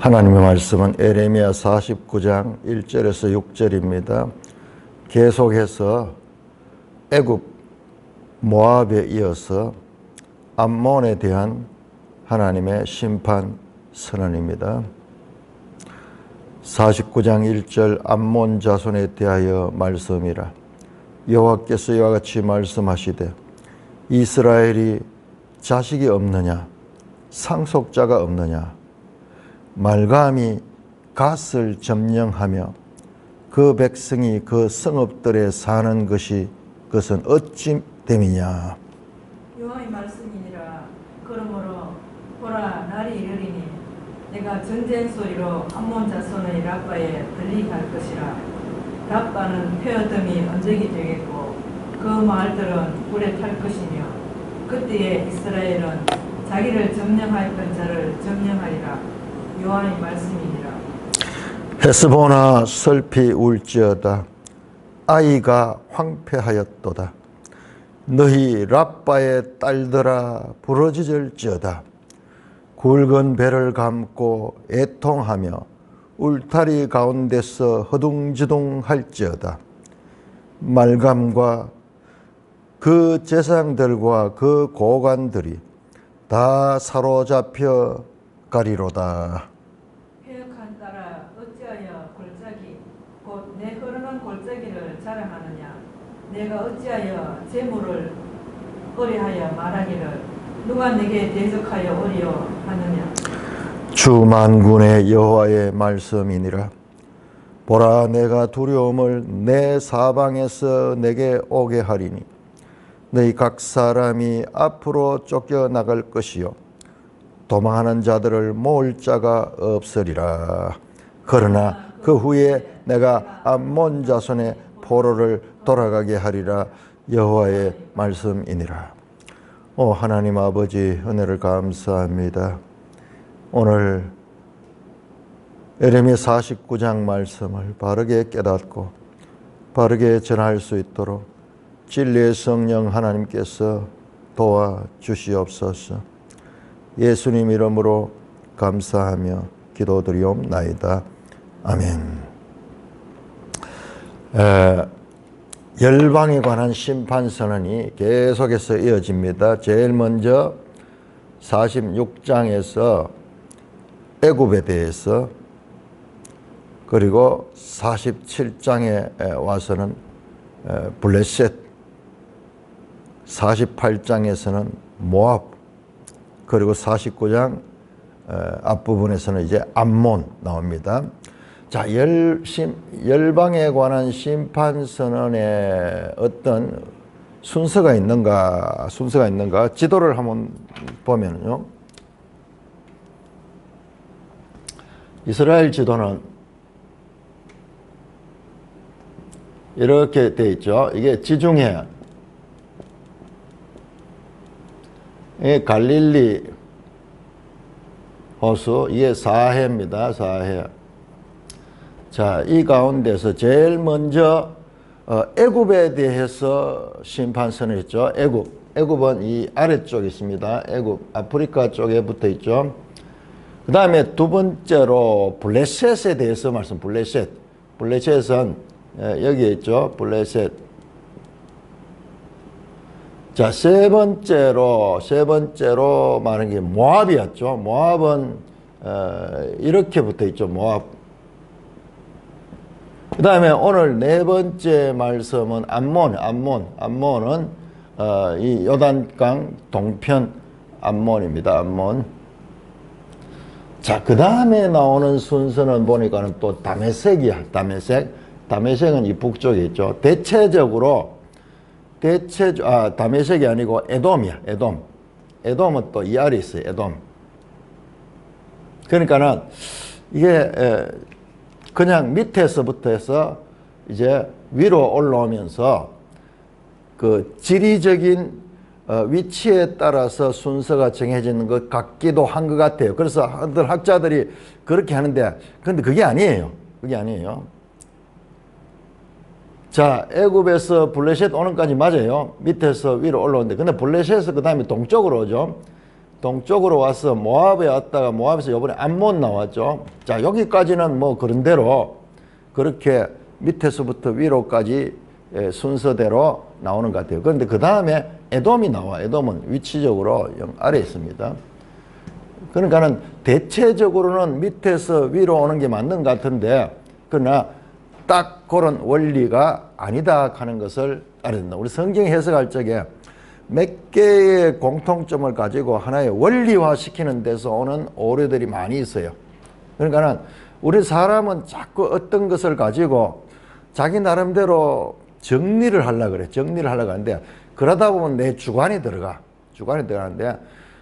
하나님의 말씀은 에레미야 49장 1절에서 6절입니다. 계속해서 애굽, 모압에 이어서 암몬에 대한 하나님의 심판 선언입니다. 49장 1절 암몬 자손에 대하여 말씀이라. 여호와께서 이와 같이 말씀하시되 이스라엘이 자식이 없느냐, 상속자가 없느냐, 말감이 갓을 점령하며 그 백성이 그 성읍들에 사는 것이 그것은 어찌 됨이냐. 여호와의 말씀이니라. 그러므로 보라, 날이 이르리니 내가 전쟁 소리로 암몬 자손의 랍바에 들리게 할 것이라. 랍바는 폐어덤이 언덕이 되겠고 그 마을들은 불에 탈 것이며 그때에 이스라엘은 자기를 점령하였던 자를 점령하리라. 여호와의 말씀이니라. 헤스보나 슬피 울지어다. 아이가 황폐하였도다. 너희 랍바의 딸들아 부러지질지어다. 굵은 배를 감고 애통하며 울타리 가운데서 허둥지둥할지어다. 말감과 그 제사장들과 그 고관들이 다 사로잡혀 가리로다. 폐역한 딸아 어찌하여 골짜기 곧 내 흐르는 골짜기를 자랑하느냐. 내가 어찌하여 재물을 어리하여 말하기를 누가 내게 대적하여 어리하느냐. 주 만군의 여호와의 말씀이니라. 보라, 내가 두려움을 내 사방에서 내게 오게 하리니 너희 각 사람이 앞으로 쫓겨나갈 것이요 도망하는 자들을 모을 자가 없으리라. 그러나 그 후에 내가 암몬 자손의 포로를 돌아가게 하리라. 여호와의 말씀이니라. 오 하나님 아버지, 은혜를 감사합니다. 오늘 에레미야 49장 말씀을 바르게 깨닫고 바르게 전할 수 있도록 진리의 성령 하나님께서 도와주시옵소서. 예수님 이름으로 감사하며 기도드리옵나이다. 아멘. 열방에 관한 심판 선언이 계속해서 이어집니다. 제일 먼저 46장에서 애굽에 대해서, 그리고 47장에 와서는 블레셋, 48장에서는 모압, 그리고 49장 앞부분에서는 이제 암몬 나옵니다. 자, 열방에 관한 심판 선언에 어떤 순서가 있는가 지도를 한번 보면요. 이스라엘 지도는 이렇게 돼 있죠. 이게 지중해, 이게 갈릴리 호수, 이게 사해입니다. 사해. 자, 이 가운데서 제일 먼저 애굽에 대해서 심판 선언했죠. 애굽은 이 아래쪽에 있습니다. 애굽, 아프리카 쪽에 붙어 있죠. 그 다음에 두 번째로 블레셋에 대해서 블레셋은 여기에 있죠. 블레셋. 자, 세 번째로 말하는 게 모압이었죠. 모압은 이렇게 붙어 있죠. 모압. 그 다음에 오늘 네 번째 말씀은 암몬은 이 요단강 동편 암몬입니다. 암몬. 자, 그 다음에 나오는 순서는 보니까는 또 다메섹이야. 다메섹은 이 북쪽에 있죠. 대체적으로 다메섹이 아니고 에돔이야. 에돔은 또 이 아래 있어요. 에돔. 그러니까는 이게 그냥 밑에서부터 해서 이제 위로 올라오면서 그 지리적인 위치에 따라서 순서가 정해지는 것 같기도 한 것 같아요. 그래서 학자들이 그렇게 하는데, 근데 그게 아니에요. 자, 애굽에서 블레셋 오는까지 맞아요. 밑에서 위로 올라오는데, 근데 블레셋에서 그 다음에 동쪽으로 오죠. 동쪽으로 와서 모압에 왔다가 모압에서 이번에 암몬 나왔죠. 자, 여기까지는 뭐 그런 대로 그렇게 밑에서부터 위로까지 순서대로 나오는 것 같아요. 그런데 그 다음에 에돔이 나와. 에돔은 위치적으로 아래에 있습니다. 그러니까는 대체적으로는 밑에서 위로 오는 게 맞는 것 같은데, 그러나 딱 그런 원리가 아니다 하는 것을 알아야 된다. 우리 성경 해석할 적에 몇 개의 공통점을 가지고 하나의 원리화 시키는 데서 오는 오류들이 많이 있어요. 그러니까는 우리 사람은 자꾸 어떤 것을 가지고 자기 나름대로 정리를 하려고 그래. 정리를 하려고 하는데, 그러다 보면 내 주관이 들어가는데,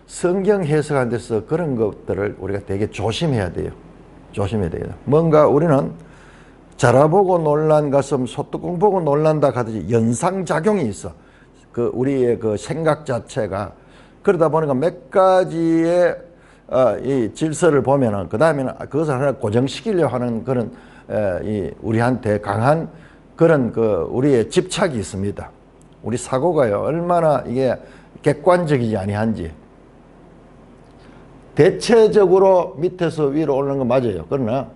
성경 해석하는 데서 그런 것들을 우리가 되게 조심해야 돼요. 조심해야 돼요. 뭔가 우리는 자라보고 놀란 가슴, 소뚜껑 보고 놀란다 하듯이 연상작용이 있어. 그 우리의 그 생각 자체가. 그러다 보니까 몇 가지의 이 질서를 보면은, 그 다음에는 그것을 하나 고정시키려고 하는 그런 이 우리한테 강한 그런 그 우리의 집착이 있습니다. 우리 사고가요, 얼마나 이게 객관적이지 아니한지. 대체적으로 밑에서 위로 오르는 건 맞아요. 그러나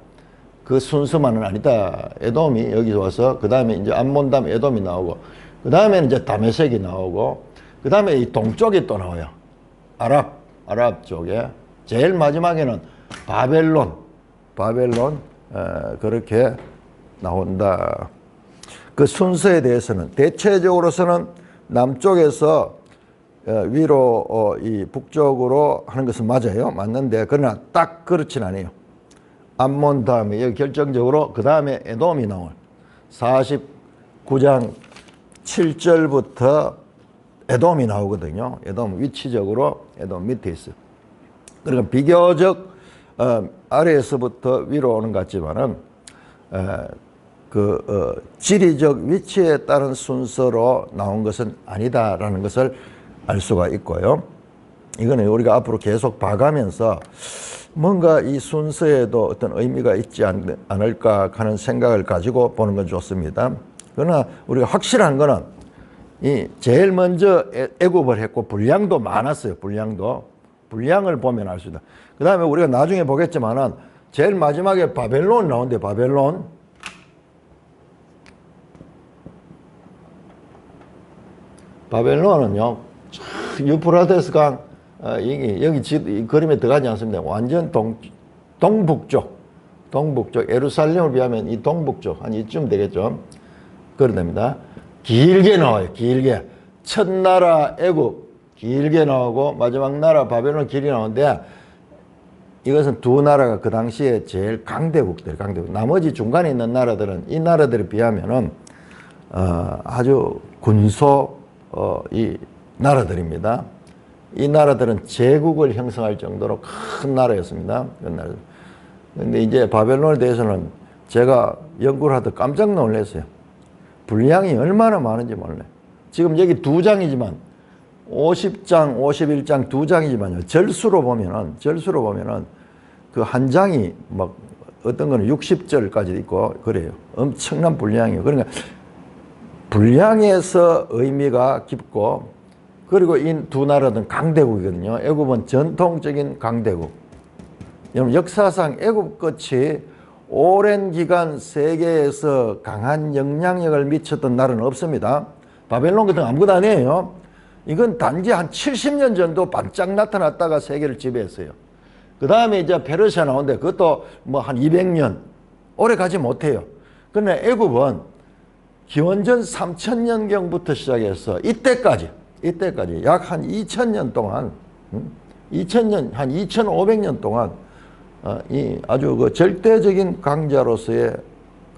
그 순서만은 아니다. 에돔이 여기서 와서, 그 다음에 이제 암몬 다음에 에돔이 나오고, 그 다음에는 이제 다메섹이 나오고, 그 다음에 이 동쪽이 또 나와요. 아랍 쪽에. 제일 마지막에는 바벨론, 그렇게 나온다. 그 순서에 대해서는 대체적으로서는 남쪽에서 위로 이 북쪽으로 하는 것은 맞아요. 맞는데, 그러나 딱 그렇진 않아요. 암몬 다음에 여기 결정적으로 그 다음에 에돔이 나올 49장 7절부터 에돔이 나오거든요. 에돔 위치적으로 에돔 밑에 있어요. 그러니까 비교적 아래에서부터 위로 오는 것 같지만은 지리적 위치에 따른 순서로 나온 것은 아니다라는 것을 알 수가 있고요. 이거는 우리가 앞으로 계속 봐가면서 뭔가 이 순서에도 어떤 의미가 있지 않을까 하는 생각을 가지고 보는 건 좋습니다. 그러나 우리가 확실한 거는 이 제일 먼저 애굽을 했고 분량도 많았어요. 분량을 보면 알 수 있다. 그 다음에 우리가 나중에 보겠지만은 제일 마지막에 바벨론 나오는데, 바벨론은요, 유프라테스 강 여기 이 그림에 들어가지 않습니다. 완전 동북쪽 예루살렘을 비하면 이 동북쪽 한 이쯤 되겠죠. 그러답니다. 길게 나와요. 길게 첫 나라 애굽 길게 나오고 마지막 나라 바벨론 길게 나오는데, 이것은 두 나라가 그 당시에 제일 강대국. 나머지 중간에 있는 나라들은 이 나라들에 비하면은 아주 군소 이 나라들입니다. 이 나라들은 제국을 형성할 정도로 큰 나라였습니다. 그런데 이제 바벨론에 대해서는 제가 연구를 하다 깜짝 놀랐어요. 분량이 얼마나 많은지 몰라요. 지금 여기 2장이지만 50장, 51장 2장이지만요. 절수로 보면은 그 한 장이 막 어떤 거는 60절까지 있고 그래요. 엄청난 분량이에요. 그러니까 분량에서 의미가 깊고, 그리고 이 두 나라는 강대국이거든요. 애굽은 전통적인 강대국. 여러분, 역사상 애굽 끝이 오랜 기간 세계에서 강한 영향력을 미쳤던 나라는 없습니다. 바벨론 같은 건 아무것도 아니에요. 이건 단지 한 70년 정도 반짝 나타났다가 세계를 지배했어요. 그 다음에 이제 페르시아 나오는데 그것도 뭐 한 200년 오래 가지 못해요. 그런데 애굽은 기원전 3000년경부터 시작해서 이때까지 약 한 2000년 동안, 한 2500년 동안 이 아주 그 절대적인 강자로서의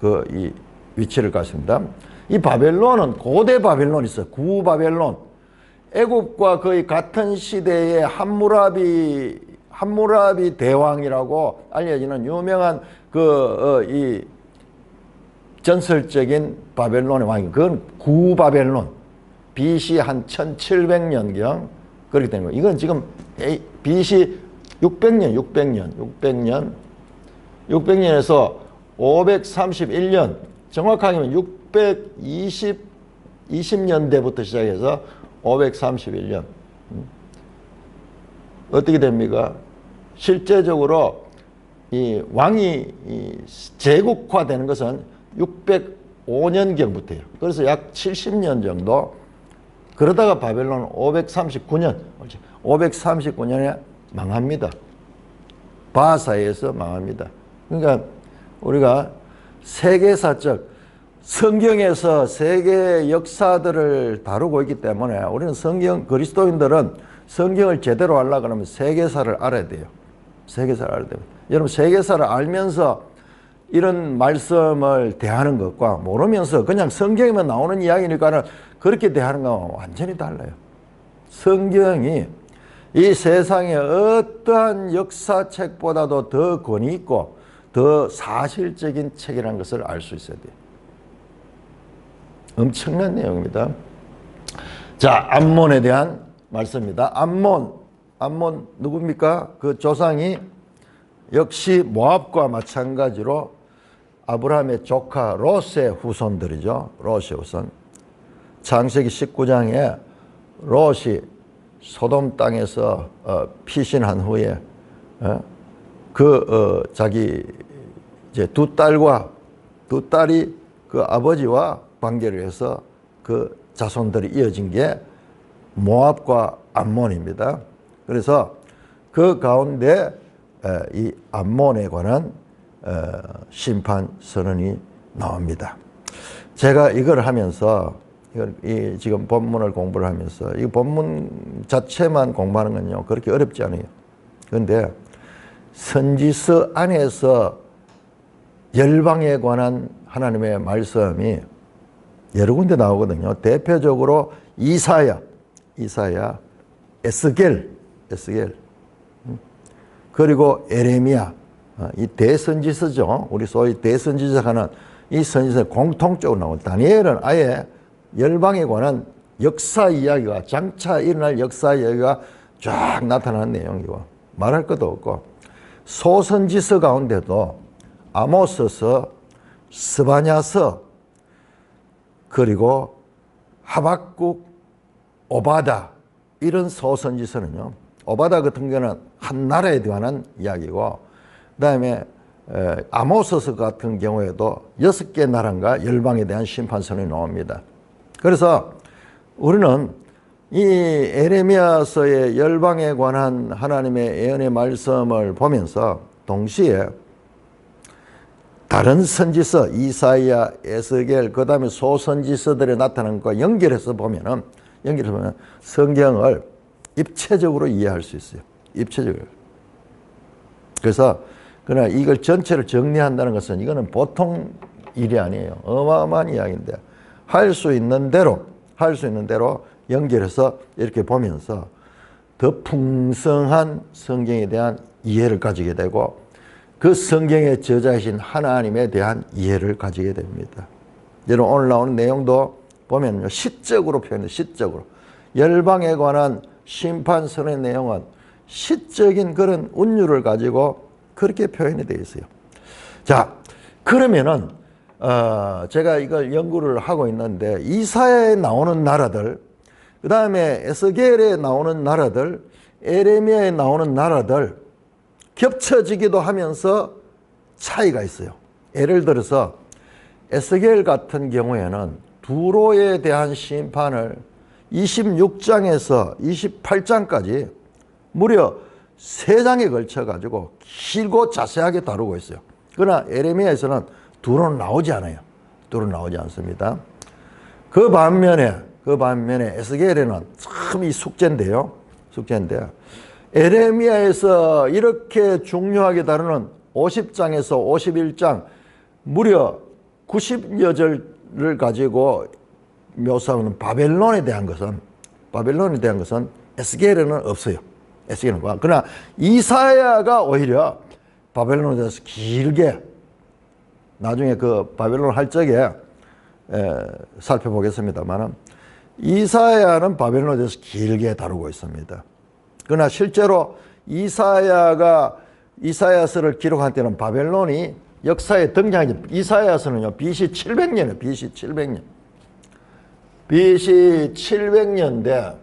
그 이 위치를 갖습니다. 이 바벨론은 고대 바벨론이 있어요. 구바벨론. 애굽과 거의 같은 시대의 함무라비 대왕이라고 알려지는 유명한 이 전설적인 바벨론의 왕이, 그건 구바벨론. BC 한 1700년경 그렇게 되는 거예요. 이건 지금 BC 600년에서 531년, 정확하게는 620년대부터 시작해서 531년. 어떻게 됩니까? 실제적으로 이 왕이 제국화되는 것은 605년경부터예요. 그래서 약 70년 정도, 그러다가 바벨론은 539년에 망합니다. 바사에서 망합니다. 그러니까 우리가 세계사적, 성경에서 세계 역사들을 다루고 있기 때문에 우리는 그리스도인들은 성경을 제대로 하려고 그러면 세계사를 알아야 돼요. 세계사를 알아야 돼요. 여러분, 세계사를 알면서 이런 말씀을 대하는 것과 모르면서 그냥 성경에만 나오는 이야기니까는 그렇게 대하는 거와 완전히 달라요. 성경이 이 세상의 어떠한 역사책보다도 더 권위 있고 더 사실적인 책이라는 것을 알 수 있어야 돼요. 엄청난 내용입니다. 자, 암몬에 대한 말씀입니다. 암몬 누굽니까? 그 조상이 역시 모압과 마찬가지로 아브라함의 조카 롯의 후손들이죠. 롯의 후손. 창세기 19장에 롯이 소돔 땅에서 피신한 후에 자기 이제 두 딸이 그 아버지와 관계를 해서 그 자손들이 이어진 게 모압과 암몬입니다. 그래서 그 가운데 이 암몬에 관한 심판 선언이 나옵니다. 제가 이걸 하면서 지금 본문을 공부를 하면서 이 본문 자체만 공부하는 건요 그렇게 어렵지 않아요. 그런데 선지서 안에서 열방에 관한 하나님의 말씀이 여러 군데 나오거든요. 대표적으로 이사야, 에스겔, 그리고 에레미야, 이 대선지서죠. 우리 소위 대선지서가 하는 이 선지서 공통적으로 나오고, 다니엘은 아예 열방에 관한 역사 이야기가, 장차 일어날 역사 이야기가 쫙 나타나는 내용이고 말할 것도 없고, 소선지서 가운데도 아모스서, 스바냐서, 그리고 하박국, 오바다, 이런 소선지서는요, 오바다 같은 경우는 한 나라에 관한 이야기고, 그 다음에 아모스서 같은 경우에도 6개 나라인가 열방에 대한 심판선이 나옵니다. 그래서 우리는 이 에레미야서의 열방에 관한 하나님의 예언의 말씀을 보면서 동시에 다른 선지서, 이사야, 에스겔, 그 다음에 소선지서들에 나타난 것과 연결해서 보면 성경을 입체적으로 이해할 수 있어요. 입체적으로. 그래서 그러나 이걸 전체를 정리한다는 것은 이거는 보통 일이 아니에요. 어마어마한 이야기인데 할 수 있는 대로 연결해서 이렇게 보면서 더 풍성한 성경에 대한 이해를 가지게 되고 그 성경의 저자이신 하나님에 대한 이해를 가지게 됩니다. 여러분, 오늘 나오는 내용도 보면요, 시적으로 표현해요. 시적으로. 열방에 관한 심판선의 내용은 시적인 그런 운율을 가지고 그렇게 표현이 되어 있어요. 자, 그러면은 제가 이걸 연구를 하고 있는데 이사야에 나오는 나라들, 그 다음에 에스겔에 나오는 나라들, 에레미야에 나오는 나라들 겹쳐지기도 하면서 차이가 있어요. 예를 들어서 에스겔 같은 경우에는 두로에 대한 심판을 26장에서 28장까지 무려 3장에 걸쳐 가지고 길고 자세하게 다루고 있어요. 그러나 에레미야에서는 두로는 나오지 않아요. 두로는 나오지 않습니다. 그 반면에 에스겔에는 참 이 숙제인데 에레미야에서 이렇게 중요하게 다루는 50장에서 51장 무려 90여 절을 가지고 묘사하는 바벨론에 대한 것은 에스겔에는 없어요. 에스겔은. 그러나 이사야가 오히려 바벨론에 대해서 길게 나중에 그 바벨론 할 적에 살펴보겠습니다만 이사야는 바벨론에 대해서 길게 다루고 있습니다. 그러나 실제로 이사야서를 기록한 때는 바벨론이 역사에 등장하지, 이사야서는요, BC 700년이에요. BC 700년. BC 700년대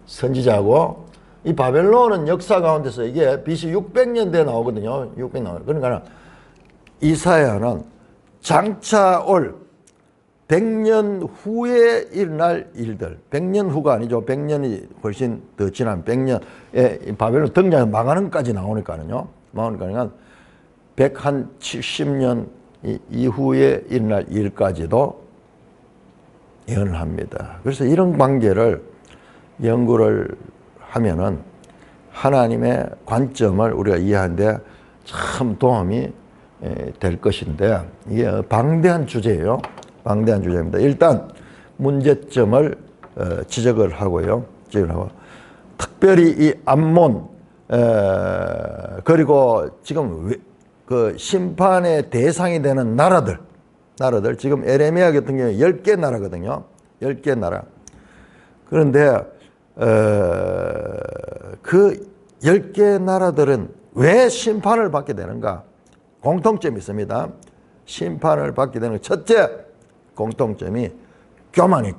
선지자고 이 바벨론은 역사 가운데서 이게 BC 600년대에 나오거든요. 600 나와요. 그러니까 이사야는 장차 올 100년 후에 일어날 일들, 100년 후가 아니죠. 100년이 훨씬 더 지난 100년에 바벨론 등장 망하는까지 나오니까요. 170년 이후에 일어날 일까지도 예언을 합니다. 그래서 이런 관계를 연구를 하면은 하나님의 관점을 우리가 이해하는데 참 도움이 될 것인데, 이게 방대한 주제예요. 방대한 주제입니다. 일단 문제점을 지적을 하고요. 특별히 이 암몬, 그리고 지금 그 심판의 대상이 되는 나라들 지금 에레미야 같은 경우에 10개 나라거든요. 10개 나라. 그런데 그 10개 나라들은 왜 심판을 받게 되는가? 공통점이 있습니다. 심판을 받게 되는 첫째 공통점이 교만은요,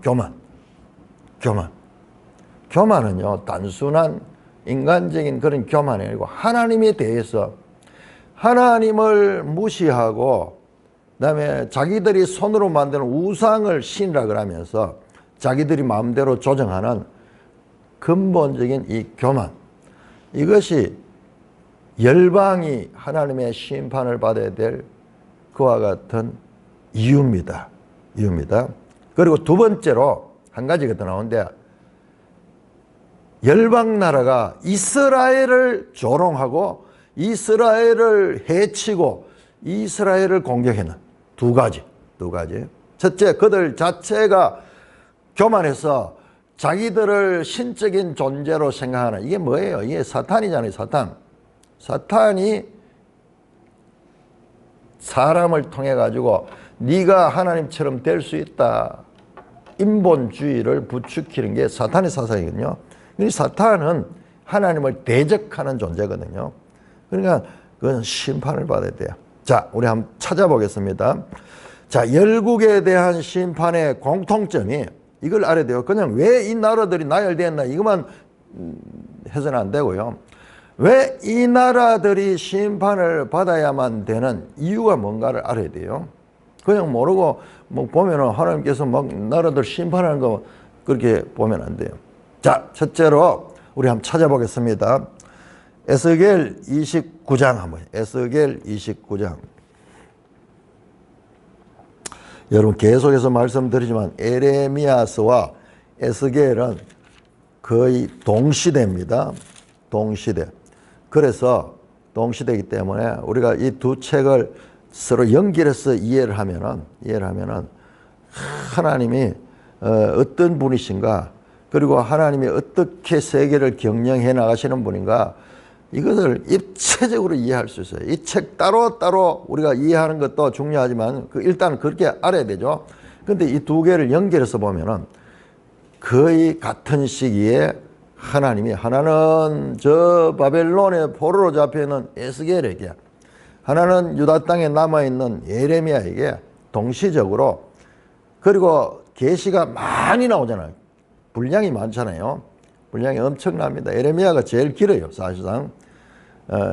단순한 인간적인 그런 교만이 아니고 하나님에 대해서 하나님을 무시하고 그다음에 자기들이 손으로 만드는 우상을 신이라 그러면서 자기들이 마음대로 조정하는 근본적인 이 교만, 이것이 열방이 하나님의 심판을 받아야 될 그와 같은 이유입니다. 그리고 두 번째로 한 가지가 더 나오는데, 열방 나라가 이스라엘을 조롱하고 이스라엘을 해치고 이스라엘을 공격하는 두 가지. 첫째, 그들 자체가 교만해서 자기들을 신적인 존재로 생각하는, 이게 뭐예요? 이게 사탄이잖아요. 사탄이 사람을 통해 가지고 네가 하나님처럼 될 수 있다, 인본주의를 부추기는 게 사탄의 사상이거든요. 사탄은 하나님을 대적하는 존재거든요. 그러니까 그건 심판을 받아야 돼요. 자, 우리 한번 찾아보겠습니다. 자, 열국에 대한 심판의 공통점이, 이걸 알아야 돼요. 그냥 왜 이 나라들이 나열되었나 이것만 해서는 안 되고요. 왜 이 나라들이 심판을 받아야만 되는 이유가 뭔가를 알아야 돼요. 그냥 모르고 뭐 보면은 하나님께서 막 나라들 심판하는 거 그렇게 보면 안 돼요. 자, 첫째로 우리 한번 찾아보겠습니다. 에스겔 29장 한번. 에스겔 29장. 여러분 계속해서 말씀드리지만 에레미야서와 에스겔은 거의 동시대입니다. 동시대. 그래서 동시대이기 때문에 우리가 이 두 책을 서로 연결해서 이해를 하면은 하나님이 어떤 분이신가, 그리고 하나님이 어떻게 세계를 경영해 나가시는 분인가, 이것을 입체적으로 이해할 수 있어요. 이 책 따로 우리가 이해하는 것도 중요하지만 일단 그렇게 알아야 되죠. 근데 이 두 개를 연결해서 보면은 거의 같은 시기에 하나님이, 하나는 저 바벨론의 포로로 잡혀있는 에스겔에게, 하나는 유다 땅에 남아있는 예레미야에게 동시적으로, 그리고 계시가 많이 나오잖아요. 분량이 많잖아요. 분량이 엄청납니다. 예레미야가 제일 길어요. 사실상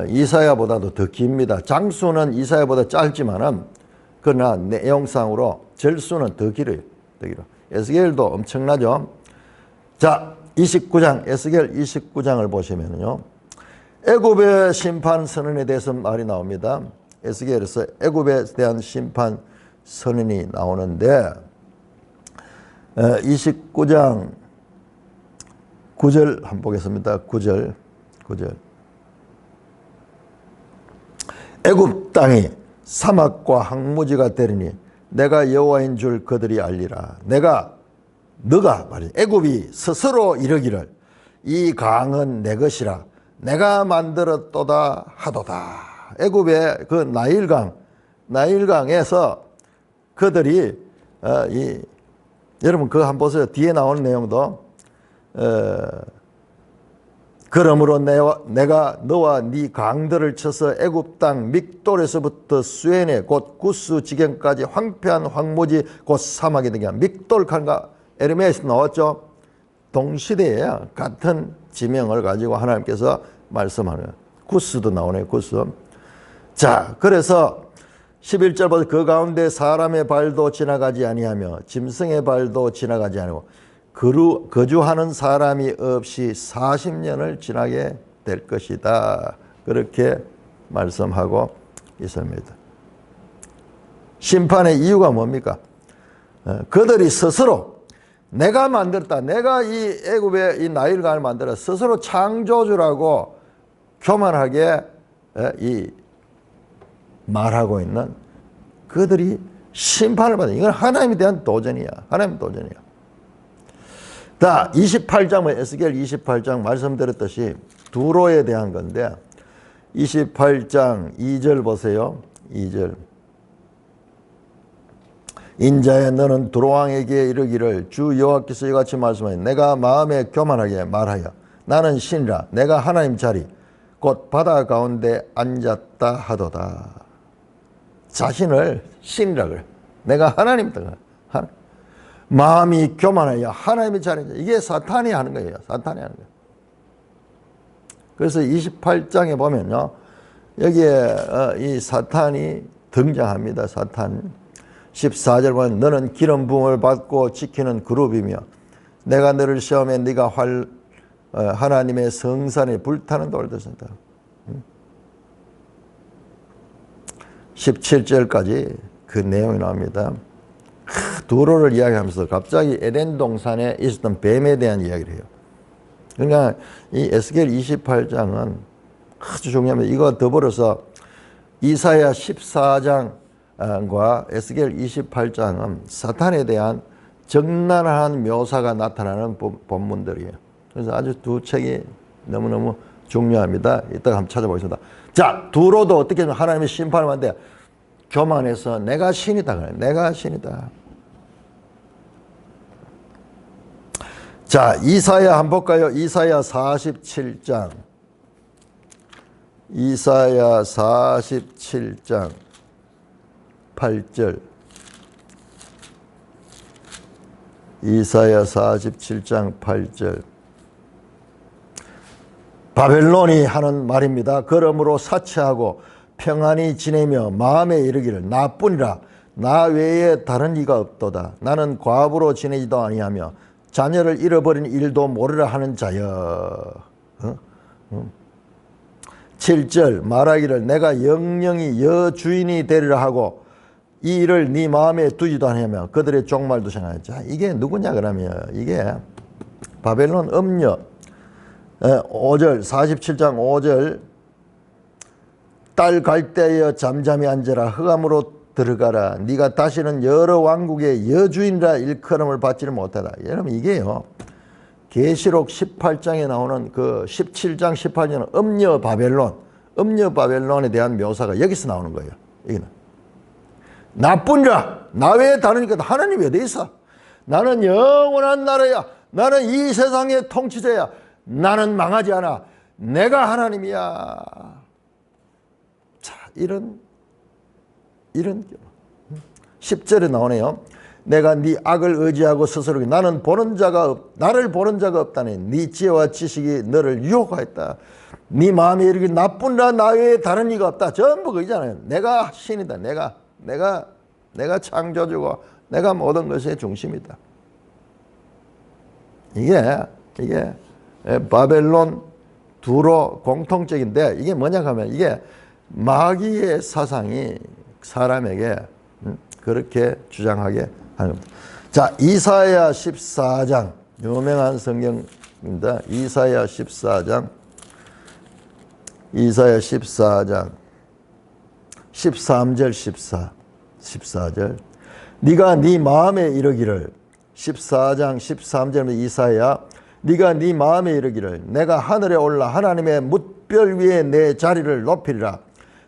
이사야보다도 더 깁니다. 장수는 이사야보다 짧지만은 그러나 내용상으로 절수는 더 길어요. 에스겔도 엄청나죠. 자, 29장, 에스겔 29장을 보시면요, 애굽의 심판 선언에 대해서 말이 나옵니다. 에스겔에서 애굽에 대한 심판 선언이 나오는데 29장 9절 한번 보겠습니다. 9절. 애굽 땅이 사막과 황무지가 되리니 내가 여호와인 줄 그들이 알리라. 너가 말이야, 애굽이 스스로 이르기를 이 강은 내 것이라 내가 만들었도다 하도다. 애굽의 그 나일강에서 그들이 여러분 그거 한번 보세요. 뒤에 나오는 내용도 그러므로 내가 너와 네 강들을 쳐서 애굽 땅 믹돌에서부터 수에네 곧 구스 지경까지 황폐한 황무지 곧 사막이 되게 한 믹돌 칸가 에르메에서 나왔죠. 동시대에 같은 지명을 가지고 하나님께서 말씀하는 거예요. 구스도 나오네요. 구스. 자, 그래서 11절부터 그 가운데 사람의 발도 지나가지 아니하며 짐승의 발도 지나가지 아니하고 거주하는 사람이 없이 40년을 지나게 될 것이다. 그렇게 말씀하고 있습니다. 심판의 이유가 뭡니까? 그들이 스스로 내가 만들었다. 내가 이 애굽의 이 나일강을 만들어 스스로 창조주라고 교만하게 이 말하고 있는 그들이 심판을 받는, 이건 하나님에 대한 도전이야. 하나님 도전이야. 자, 28장, 에스겔 28장 말씀드렸듯이 두로에 대한 건데 28장 2절 보세요. 2절. 인자야 너는 두로왕에게 이르기를 주 여호와께서 이같이 말씀하니 내가 마음에 교만하게 말하여 나는 신이라 내가 하나님 자리 곧 바다 가운데 앉았다 하도다. 자신을 신이라 그래. 내가 하나님이다. 마음이 교만하여 하나님의 자리에, 이게 사탄이 하는 거예요. 사탄이 하는 거예요. 그래서 28장에 보면요, 여기에 이 사탄이 등장합니다. 사탄. 14절 보면 너는 기름 부음을 받고 지키는 그룹이며 내가 너를 시험해 네가 하나님의 성산에 불타는 돌 되신다. 17절까지 그 내용이 나옵니다. 두로를 이야기하면서 갑자기 에덴 동산에 있었던 뱀에 대한 이야기를 해요. 그러니까 이 에스겔 28장은 아주 중요합니다. 이거 더불어서 이사야 14장과 에스겔 28장은 사탄에 대한 적나라한 묘사가 나타나는 본문들이에요. 그래서 아주 두 책이 너무너무 중요합니다. 이따가 한번 찾아보겠습니다. 자, 두로도 어떻게 하면 하나님의 심판을 받는데 교만해서 내가 신이다 그래. 내가 신이다. 자, 이사야 한번 볼까요? 이사야 47장. 이사야 47장 8절. 이사야 47장 8절. 바벨론이 하는 말입니다. 그러므로 사치하고 평안히 지내며 마음에 이르기를 나뿐이라 나 외에 다른 이가 없도다. 나는 과부로 지내지도 아니하며 자녀를 잃어버린 일도 모르라 하는 자여. 7절 말하기를 내가 영영이 여주인이 되리라 하고 이 일을 네 마음에 두지도 아니하며 그들의 종말도 생각하지. 자, 이게 누구냐 그러면 이게 바벨론 음녀. 5절 47장 5절 딸 갈대여 잠잠히 앉아라 흑암으로 들어가라 네가 다시는 여러 왕국의 여주인이라 일컬음을 받지를 못하다. 여러분 이게요 계시록 18장에 나오는 그 17장 18장은 음녀 바벨론에 대한 묘사가 여기서 나오는 거예요. 여기는 나뿐이라 나 외에 다르니까 하나님이 어디 있어? 나는 영원한 나라야. 나는 이 세상의 통치자야. 나는 망하지 않아. 내가 하나님이야. 자, 이런 10절에 나오네요. 내가 네 악을 의지하고 스스로 나를 보는 자가 없다네. 네 지혜와 지식이 너를 유혹하였다. 네 마음에 이르기 나뿐이라 나 외에 다른 이가 없다. 전부 그이잖아요. 내가 신이다. 내가 창조주고 내가 모든 것의 중심이다. 이게 바벨론 두로 공통적인데 이게 뭐냐 하면 이게 마귀의 사상이 사람에게 그렇게 주장하게 하는 겁니다. 자, 이사야 14장 유명한 성경입니다. 이사야 14장 13절 14절 네가 네 마음에 이르기를 14장 13절 이사야 네가 네 마음에 이르기를 내가 하늘에 올라 하나님의 뭇별 위에 내 자리를 높이리라.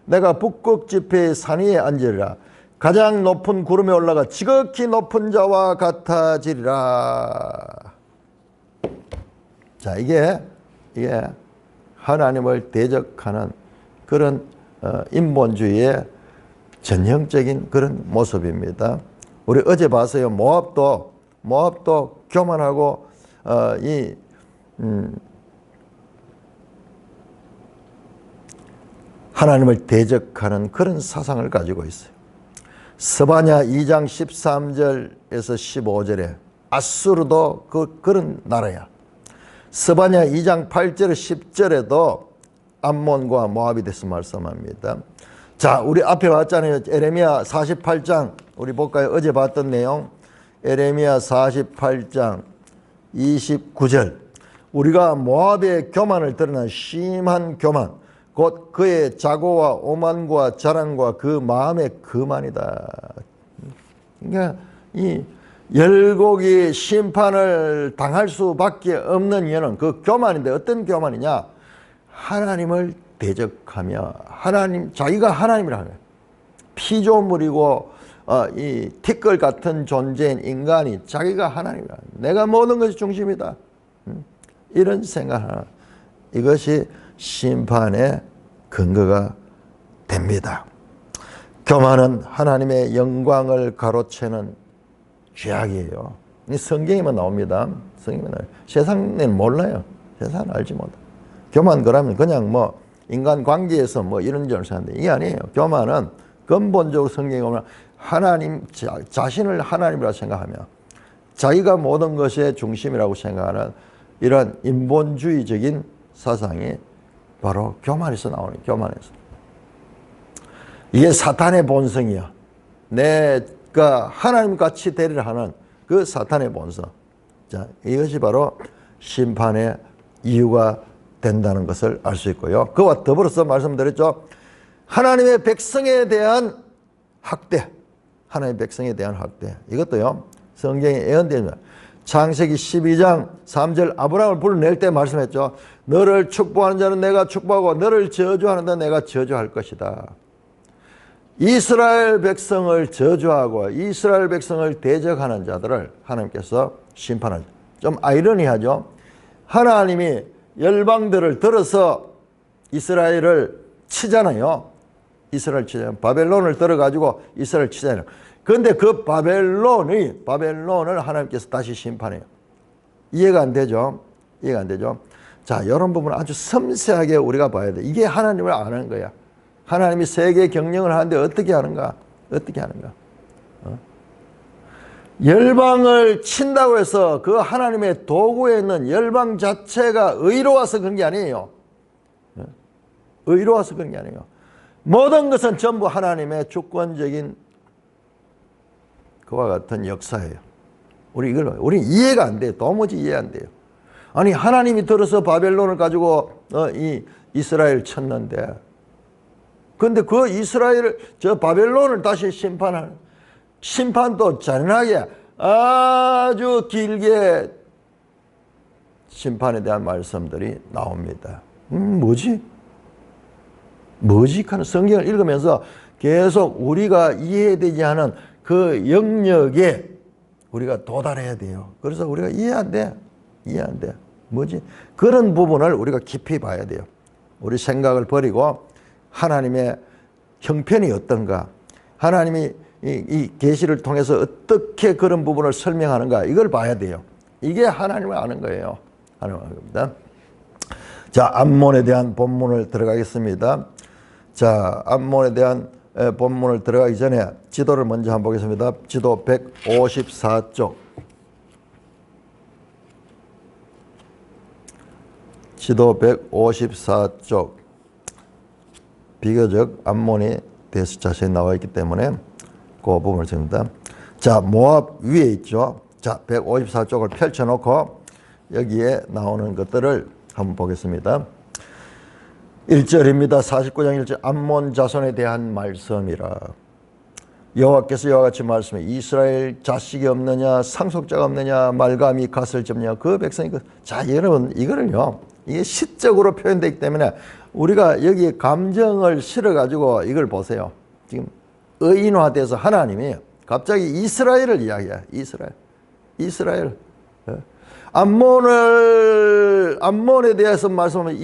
내가 북극 지폐의 산 위에 앉으리라. 가장 높은 구름에 올라가 지극히 높은 자와 같아지리라. 자, 이게 하나님을 대적하는 그런 인본주의의 전형적인 그런 모습입니다. 우리 어제 봤어요. 모압도 교만하고 하나님을 대적하는 그런 사상을 가지고 있어요. 스바냐 2장 13절에서 15절에 아수르도 그런 나라야. 스바냐 2장 8절 10절에도 암몬과 모압이 대해서 말씀합니다. 자, 우리 앞에 봤잖아요. 에레미야 48장 우리 볼까요? 어제 봤던 내용. 에레미야 48장 29절. 우리가 모압의 교만을 드러난 심한 교만, 곧 그의 자고와 오만과 자랑과 그 마음의 거만이다. 그러니까 이 열국이 심판을 당할 수밖에 없는 이유는 그 교만인데, 어떤 교만이냐? 하나님을 대적하며 자기가 하나님이라 하는 피조물이고 이 티끌 같은 존재인 인간이 자기가 하나님이라, 내가 모든 것이 중심이다, 이런 생각하는, 이것이 심판의 근거가 됩니다. 교만은 하나님의 영광을 가로채는 죄악이에요. 성경에만 나옵니다. 성경에만 나와요. 세상에는 몰라요. 세상은 알지 못해. 교만 그러면 그냥 뭐 인간 관계에서 뭐 이런 줄 사는데, 이게 아니에요. 교만은 근본적으로 성경에 보면 하나님 자신을 하나님이라고 생각하며 자기가 모든 것의 중심이라고 생각하는 이런 인본주의적인 사상이 바로 교만에서 나오는, 교만에서. 이게 사탄의 본성이야. 내가 하나님같이 되리라 하는 그 사탄의 본성. 자, 이것이 바로 심판의 이유가 된다는 것을 알 수 있고요. 그와 더불어서 말씀드렸죠. 하나님의 백성에 대한 학대. 하나님의 백성에 대한 학대. 이것도요, 성경에 예언됩니다. 창세기 12장 3절 아브라함을 불러낼 때 말씀했죠. 너를 축복하는 자는 내가 축복하고 너를 저주하는 자는 내가 저주할 것이다. 이스라엘 백성을 저주하고 이스라엘 백성을 대적하는 자들을 하나님께서 심판하죠. 좀 아이러니하죠. 하나님이 열방들을 들어서 이스라엘을 치잖아요. 이스라엘 치잖아요. 바벨론을 들어가지고 이스라엘 치잖아요. 그런데 그 바벨론을 하나님께서 다시 심판해요. 이해가 안 되죠? 이해가 안 되죠? 자, 이런 부분은 아주 섬세하게 우리가 봐야 돼. 이게 하나님을 아는 거야. 하나님이 세계 경영을 하는데 어떻게 하는가? 어떻게 하는가? 열방을 친다고 해서 그 하나님의 도구에 있는 열방 자체가 의로워서 그런 게 아니에요. 의로워서 그런 게 아니에요. 모든 것은 전부 하나님의 주권적인 그와 같은 역사예요. 우리 이해가 안 돼요. 도무지 이해 안 돼요. 아니, 하나님이 들어서 바벨론을 가지고 이 이스라엘 쳤는데, 근데 그 바벨론을 다시 심판하는, 심판도 잔인하게 아주 길게 심판에 대한 말씀들이 나옵니다. 뭐지 하는 성경을 읽으면서 계속 우리가 이해되지 않은 그 영역에 우리가 도달해야 돼요. 그래서 우리가 이해 안 돼. 뭐지? 그런 부분을 우리가 깊이 봐야 돼요. 우리 생각을 버리고 하나님의 형편이 어떤가, 하나님이 이 계시를 통해서 어떻게 그런 부분을 설명하는가, 이걸 봐야 돼요. 이게 하나님을 아는 거예요. 하나님을 아는 겁니다. 자, 암몬에 대한 본문을 들어가겠습니다. 자, 암몬에 대한 본문을 들어가기 전에 지도를 먼저 한번 보겠습니다. 지도 154쪽. 지도 154쪽. 비교적 암몬에 대해서 자세히 나와 있기 때문에 그 부분을 씁니다. 자, 모압 위에 있죠. 자, 154쪽을 펼쳐놓고 여기에 나오는 것들을 한번 보겠습니다. 1절입니다. 49장 1절. 암몬 자손에 대한 말씀이라. 여호와께서 이와 같이 말씀해, 이스라엘 자식이 없느냐, 상속자가 없느냐, 말감이 갓을 접느냐, 그 백성이 자, 여러분, 이거를요, 이게 시적으로 표현되기 때문에 우리가 여기에 감정을 실어가지고 이걸 보세요. 지금 의인화돼서 하나님이 갑자기 이스라엘을 이야기해요. 이스라엘. 암몬에 대해서 말씀하면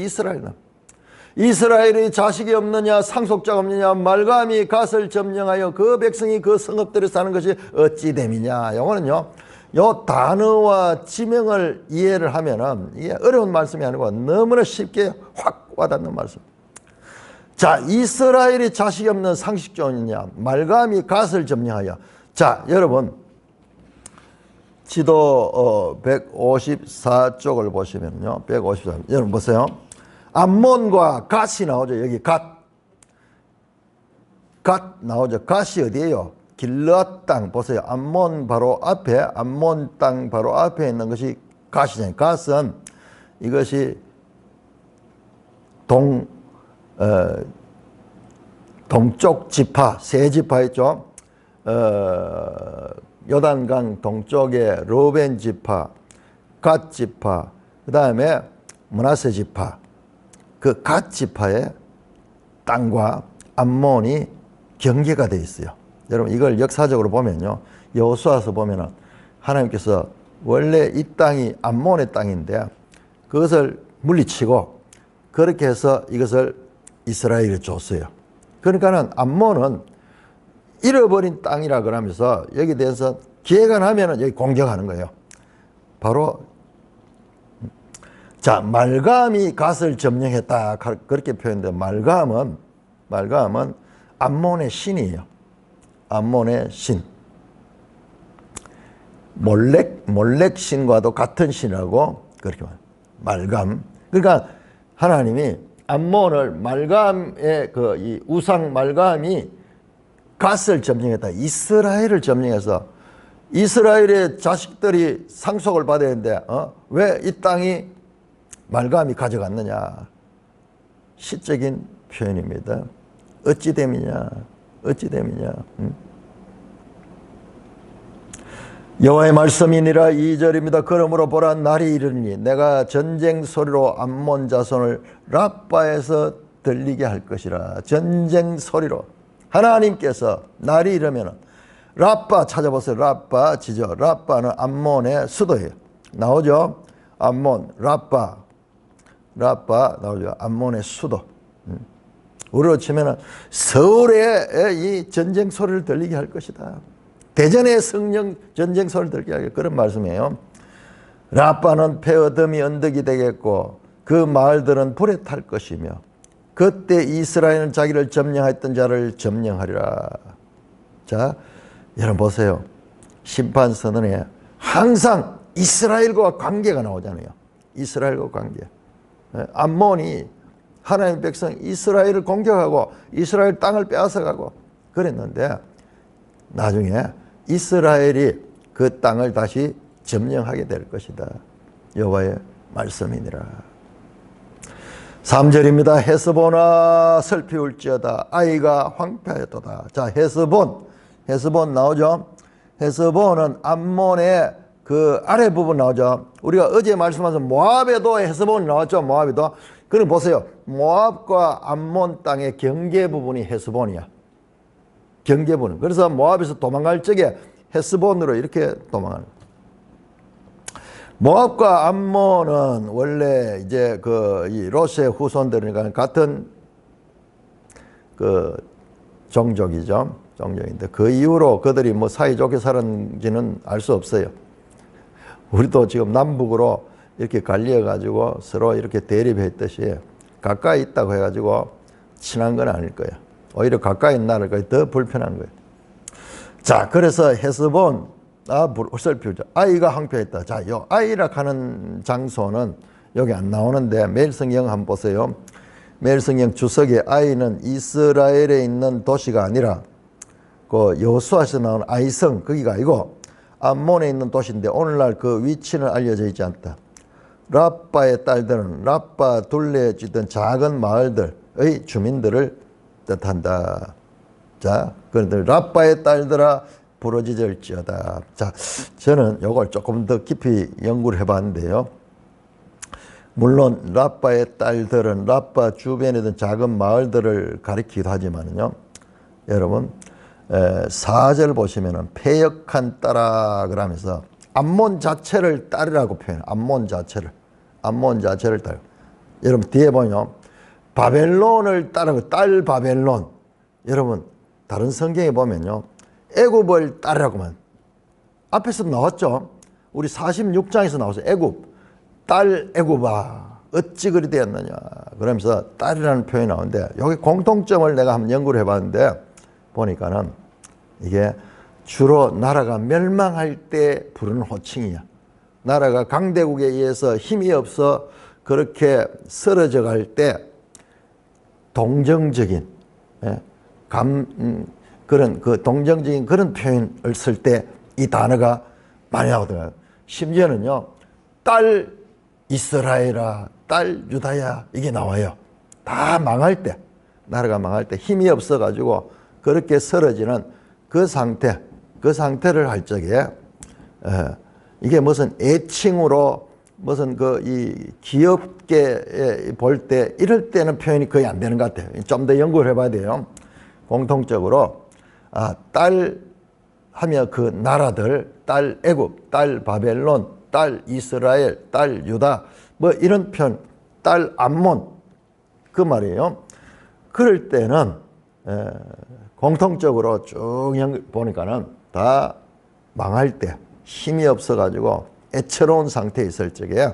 이스라엘이 자식이 없느냐, 상속자가 없느냐, 말감이 갓을 점령하여 그 백성이 그 성읍들에 사는 것이 어찌 됨이냐. 이거는요, 요 단어와 지명을 이해를 하면은 이게 어려운 말씀이 아니고 너무나 쉽게 확 와닿는 말씀. 자, 이스라엘이 자식이 없는 상식종이냐? 말감이 갓을 점령하여. 자, 여러분 지도 154쪽을 보시면요. 154. 여러분 보세요. 암몬과 갓이 나오죠. 여기 갓 나오죠. 갓이 어디예요? 길르앗 땅. 보세요. 암몬 바로 앞에, 암몬 땅 바로 앞에 있는 것이 갓이잖아요. 갓은 이것이 동쪽 지파, 세 지파 있죠. 요단강 동쪽에 르벤 지파, 갓 지파, 그 다음에 므낫세 지파. 그 갓 지파의 땅과 암몬이 경계가 되어 있어요. 여러분 이걸 역사적으로 보면요. 여호수아서 보면은 하나님께서 원래 이 땅이 암몬의 땅인데 그것을 물리치고 그렇게 해서 이것을 이스라엘에 줬어요. 그러니까는 암몬은 잃어버린 땅이라 그러면서 여기 대해서 기회가 나면은 여기 공격하는 거예요. 바로 자, 말감이 갓을 점령했다 그렇게 표현돼. 말감은 암몬의 신이에요. 암몬의 신. 몰렉 신과도 같은 신이라고 그렇게 말해요. 말감. 그러니까 하나님이 암몬을 말감의 이 우상 말감이 갓을 점령했다. 이스라엘을 점령해서 이스라엘의 자식들이 상속을 받아야 되는데 왜 이 땅이 말감이 가져갔느냐. 시적인 표현입니다. 어찌 됨이냐. 여호와의 말씀이니라. 2절입니다. 그러므로 보라, 날이 이르니 내가 전쟁 소리로 암몬 자손을 라빠에서 들리게 할 것이라. 전쟁 소리로 하나님께서 날이 이르면 라빠 찾아보세요. 라빠 지죠. 라빠는 암몬의 수도예요. 나오죠. 암몬 라빠 나오죠. 암몬의 수도. 우리로 치면은 서울에 이 전쟁 소리를 들리게 할 것이다. 대전의 성령 전쟁 소리를 들게 하겠다. 그런 말씀이에요. 라빠는 폐어덤이 언덕이 되겠고 그 마을들은 불에 탈 것이며 그때 이스라엘은 자기를 점령했던 자를 점령하리라. 자, 여러분 보세요. 심판선언에 항상 이스라엘과 관계가 나오잖아요. 이스라엘과 관계. 암몬이 하나님의 백성 이스라엘을 공격하고 이스라엘 땅을 빼앗아가고 그랬는데 나중에 이스라엘이 그 땅을 다시 점령하게 될 것이다. 여호와의 말씀이니라. 3절입니다. 헤스본아 슬피울지어다 아이가 황폐하였도다. 자, 헤스본 나오죠. 헤스본은 암몬의 그 아래 부분 나오죠. 우리가 어제 말씀하신 모압에도 헤스본이 나왔죠. 모압에도. 그럼 보세요. 모압과 암몬 땅의 경계 부분이 헤스본이야. 경계 부분. 그래서 모압에서 도망갈 적에 헤스본으로 이렇게 도망하는. 모압과 암몬은 원래 이제 이 롯의 후손들이니까 같은 그 종족이죠. 종족인데 그 이후로 그들이 뭐 사이좋게 살았는지는 알 수 없어요. 우리도 지금 남북으로 이렇게 갈려 가지고 서로 이렇게 대립했듯이 가까이 있다고 해가지고 친한 건 아닐 거예요. 오히려 가까이 있는 나라가 더 불편한 거예요. 자, 그래서 헤스본 슬피우죠. 아이가 황폐했다. 자, 요 아이라 하는 장소는 여기 안 나오는데 매일성경 한번 보세요. 매일성경 주석에 아이는 이스라엘에 있는 도시가 아니라 그 여호수아에서 나온 아이성 거기가 아니고 암몬에 있는 도시인데 오늘날 그 위치는 알려져 있지 않다. 라빠의 딸들은 라빠 둘레에 짓던 작은 마을들의 주민들을 뜻한다. 자, 그런데 라빠의 딸들아 부러지절지어다. 자, 저는 이걸 조금 더 깊이 연구를 해봤는데요. 물론 라빠의 딸들은 라빠 주변에 있던 작은 마을들을 가리키기도 하지만요. 여러분 4절 보시면은 패역한 딸아 그러면서 암몬 자체를 딸이라고 표현해요. 암몬 자체를 딸. 여러분 뒤에 보면 바벨론을 따르고 딸 바벨론. 여러분 다른 성경에 보면요. 애굽을 딸이라고만 앞에서 나왔죠. 우리 46장에서 나왔어요. 애굽 딸 애굽아 어찌 그리 되었느냐. 그러면서 딸이라는 표현이 나오는데 여기 공통점을 내가 한번 연구를 해봤는데 보니까는 이게 주로 나라가 멸망할 때 부르는 호칭이야. 나라가 강대국에 의해서 힘이 없어 그렇게 쓰러져 갈 때 동정적인 그런 동정적인 그런 표현을 쓸 때 이 단어가 많이 나오더라고요. 심지어는요, 딸 이스라엘아, 딸 유다야 이게 나와요. 다 망할 때, 나라가 망할 때 힘이 없어가지고 그렇게 쓰러지는 그 상태를 할 적에 이게 무슨 애칭으로 무슨 이 귀엽게 볼 때 이럴 때는 표현이 거의 안 되는 것 같아요. 좀 더 연구를 해봐야 돼요. 공통적으로 딸 하며 그 나라들, 딸 애굽, 딸 바벨론, 딸 이스라엘, 딸 유다 뭐 이런 표현, 딸 암몬 그 말이에요. 그럴 때는 공통적으로 쭉 보니까는 다 망할 때 힘이 없어가지고 애처로운 상태에 있을 적에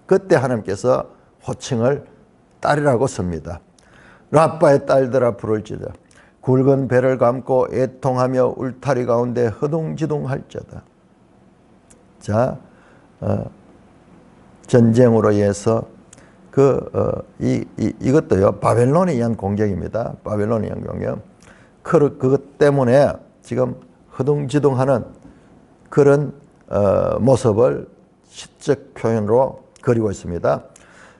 그때 하나님께서 호칭을 딸이라고 씁니다. 라빠의 딸들아 부를지다. 굵은 배를 감고 애통하며 울타리 가운데 허둥지둥할지어다. 자, 전쟁으로 인해서 이것도요 바벨론에 의한 공격입니다. 바벨론에 의한 공격. 그것 때문에 지금 허둥지둥하는 그런 모습을 시적 표현으로 그리고 있습니다.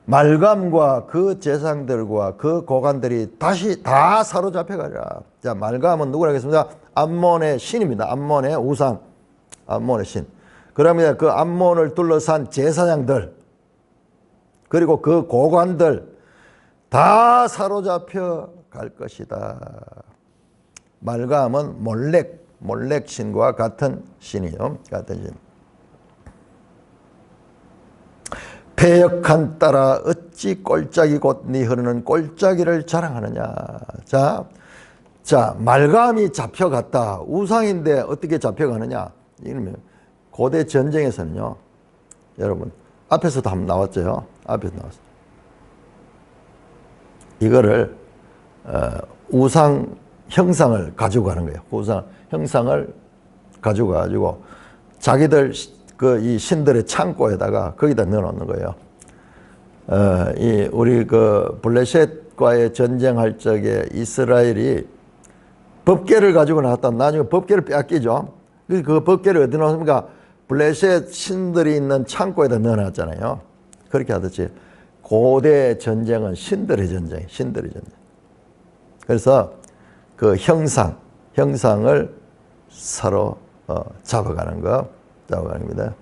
말감과 그 제상들과 그 고관들이 다시 다 사로잡혀가리라. 자, 말감은 누구라 하겠습니까? 암몬의 신입니다. 암몬의 우상, 암몬의 신. 그러면 그 암몬을 둘러싼 제사장들 그리고 그 고관들 다 사로잡혀 갈 것이다. 말감은 몰렉 신과 같은 신이요. 같은 신. 패역한 딸아 어찌 꼴짝이 곧 네 흐르는 꼴짝이를 자랑하느냐. 자, 말감이 잡혀갔다. 우상인데 어떻게 잡혀가느냐. 이러면 고대 전쟁에서는요. 여러분 앞에서도 한번 나왔죠. 앞에서 나왔어요. 이거를 우상 형상을 가지고 가는 거예요. 우상 형상을 가지고 가지고 자기들 이 신들의 창고에다가 거기다 넣어놓는 거예요. 우리 블레셋과의 전쟁할 적에 이스라엘이 법궤를 가지고 나왔다. 나중에 법궤를 빼앗기죠. 그 법궤를 어디 넣습니까? 블레셋 신들이 있는 창고에다 넣어놨잖아요. 그렇게 하듯이 고대 전쟁은 신들의 전쟁, 신들의 전쟁. 그래서 그 형상을 서로 잡아가는 겁니다.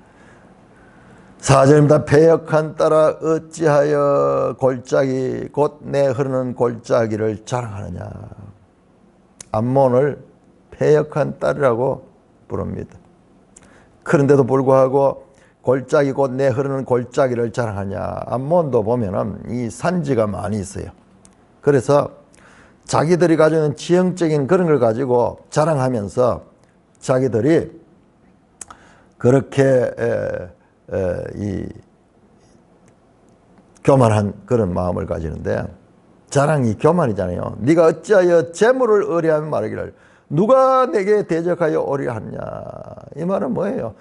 4절입니다. 패역한 딸아 어찌하여 골짜기 곧 내 흐르는 골짜기를 자랑하느냐. 암몬을 패역한 딸이라고 부릅니다. 그런데도 불구하고 골짜기 곧 내 흐르는 골짜기를 자랑하냐. 암몬도 보면은 이 산지가 많이 있어요. 그래서 자기들이 가지고 있는 지형적인 그런 걸 가지고 자랑하면서 자기들이 그렇게 교만한 그런 마음을 가지는데 자랑이 교만이잖아요. 네가 어찌하여 재물을 의뢰하며 말하기를 누가 내게 대적하여 오려 하느냐. 이 말은 뭐예요?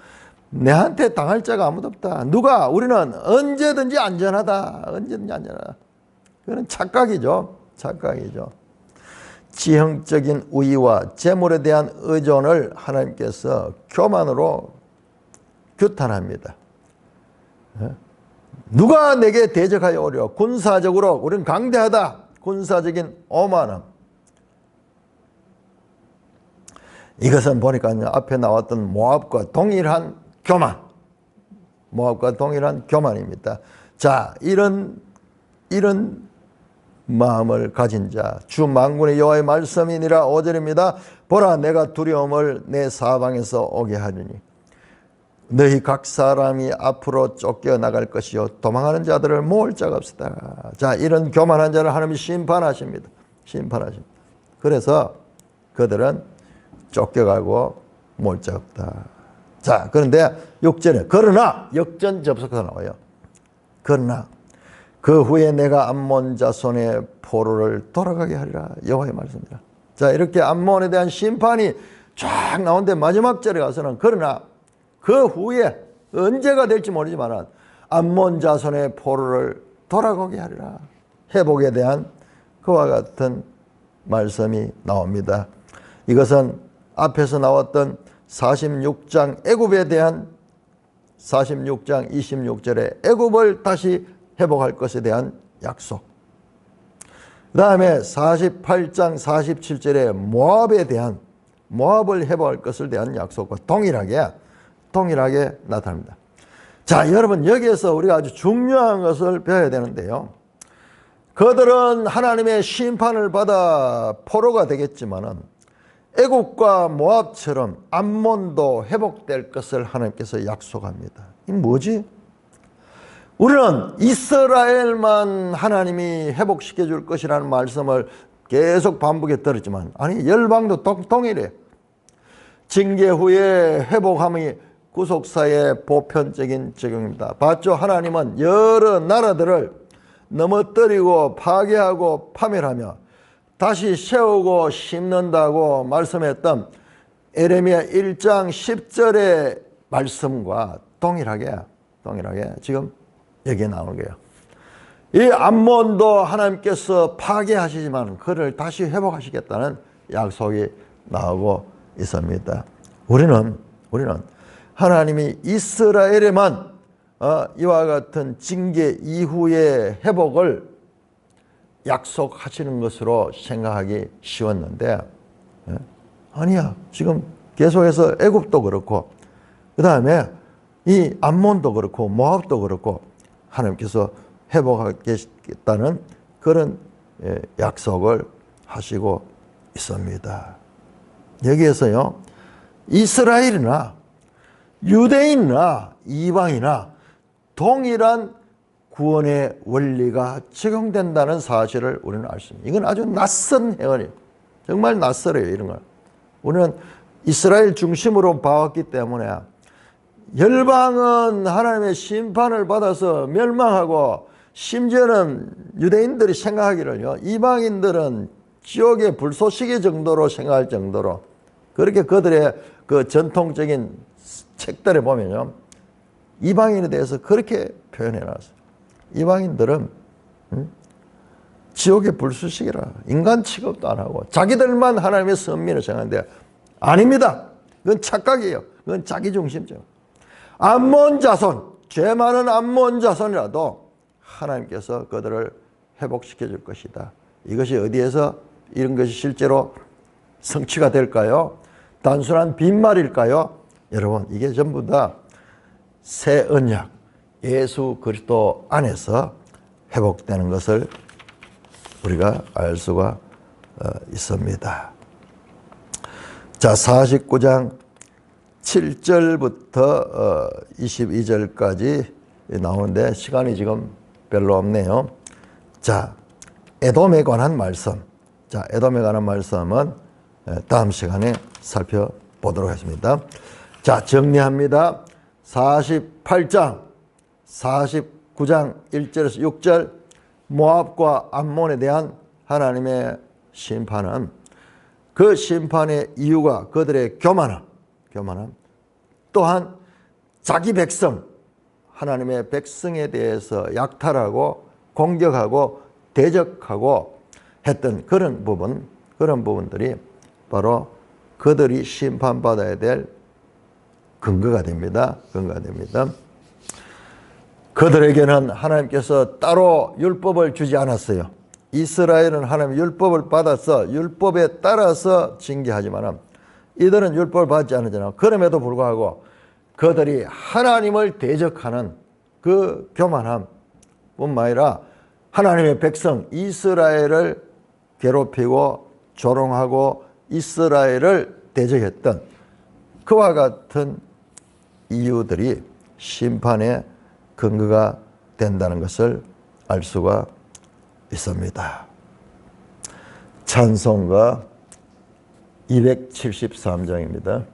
내한테 당할 자가 아무도 없다. 우리는 언제든지 안전하다. 언제든지 안전하다. 그런 착각이죠. 지형적인 우위와 재물에 대한 의존을 하나님께서 교만으로 규탄합니다. 누가 내게 대적하여 오려. 군사적으로 우리는 강대하다. 군사적인 오만함. 이것은 보니까 앞에 나왔던 모압과 동일한 교만. 모압과 동일한 교만입니다. 자, 이런 마음을 가진 자, 주 만군의 여호와의 말씀이니라. 5절입니다. 보라, 내가 두려움을 내 사방에서 오게 하리니 너희 각 사람이 앞으로 쫓겨나갈 것이요 도망하는 자들을 모을 자가 없으다. 자, 이런 교만한 자를 하나님이 심판하십니다. 그래서 그들은 쫓겨가고 모을 자가 없다. 자, 그런데 6절에 그러나 역전 접속사 나와요. 그러나 그 후에 내가 암몬 자손의 포로를 돌아가게 하리라. 여호와의 말씀이라. 자, 이렇게 암몬에 대한 심판이 쫙 나오는데 마지막 절에 가서는 그러나 그 후에 언제가 될지 모르지만 암몬 자손의 포로를 돌아가게 하리라. 회복에 대한 그와 같은 말씀이 나옵니다. 이것은 앞에서 나왔던 46장 애굽에 대한 46장 26절에 애굽을 다시 회복할 것에 대한 약속. 그 다음에 48장 47절에 모압에 대한 모압을 회복할 것을 대한 약속과 동일하게 나타납니다. 자, 여러분 여기에서 우리가 아주 중요한 것을 배워야 되는데요. 그들은 하나님의 심판을 받아 포로가 되겠지만은 애굽과 모압처럼 암몬도 회복될 것을 하나님께서 약속합니다. 이게 뭐지? 우리는 이스라엘만 하나님이 회복시켜 줄 것이라는 말씀을 계속 반복해 들었지만 아니 열방도 동일해요. 징계 후에 회복함이 구속사의 보편적인 적용입니다. 봤죠? 하나님은 여러 나라들을 넘어뜨리고 파괴하고 파멸하며 다시 세우고 심는다고 말씀했던 에레미야 1장 10절의 말씀과 동일하게 지금 여기에 나오는 거예요. 이 암몬도 하나님께서 파괴하시지만 그를 다시 회복하시겠다는 약속이 나오고 있습니다. 우리는 하나님이 이스라엘에만 이와 같은 징계 이후의 회복을 약속하시는 것으로 생각하기 쉬웠는데 아니야. 지금 계속해서 애굽도 그렇고 그 다음에 이 암몬도 그렇고 모압도 그렇고 하나님께서 회복하겠다는 그런 약속을 하시고 있습니다. 여기에서요, 이스라엘이나 유대인이나 이방이나 동일한 구원의 원리가 적용된다는 사실을 우리는 알 수 있습니다. 이건 아주 낯선 회원이에요. 정말 낯설어요, 이런 걸. 우리는 이스라엘 중심으로 봐왔기 때문에 열방은 하나님의 심판을 받아서 멸망하고 심지어는 유대인들이 생각하기를요, 이방인들은 지옥의 불쏘시개 정도로 생각할 정도로 그렇게 그들의 그 전통적인 책들에 보면요, 이방인에 대해서 그렇게 표현해 놨어요. 이방인들은 지옥의 불쏘시개라, 인간 취급도 안 하고 자기들만 하나님의 선민을 생각하는데 아닙니다. 그건 착각이에요. 그건 자기중심적. 암몬 자손, 죄 많은 암몬 자손이라도 하나님께서 그들을 회복시켜 줄 것이다. 이것이 어디에서 이런 것이 실제로 성취가 될까요? 단순한 빈말일까요? 여러분, 이게 전부 다 새 언약, 예수 그리스도 안에서 회복되는 것을 우리가 알 수가 있습니다. 자, 49장 7절부터 22절까지 나오는데 시간이 지금 별로 없네요. 자, 에돔에 관한 말씀. 자, 에돔에 관한 말씀은 다음 시간에 살펴보도록 하겠습니다. 자, 정리합니다. 48장, 49장 1절에서 6절 모압과 암몬에 대한 하나님의 심판은 그 심판의 이유가 그들의 교만함, 또한 자기 백성, 하나님의 백성에 대해서 약탈하고 공격하고 대적하고 했던 그런 부분들이 바로 그들이 심판받아야 될 근거가 됩니다. 그들에게는 하나님께서 따로 율법을 주지 않았어요. 이스라엘은 하나님의 율법을 받아서 율법에 따라서 징계하지만 이들은 율법을 받지 않았잖아요. 그럼에도 불구하고 그들이 하나님을 대적하는 그 교만함 뿐만 아니라 하나님의 백성 이스라엘을 괴롭히고 조롱하고 이스라엘을 대적했던 그와 같은 이유들이 심판의 근거가 된다는 것을 알 수가 있습니다. 찬송가 273장입니다.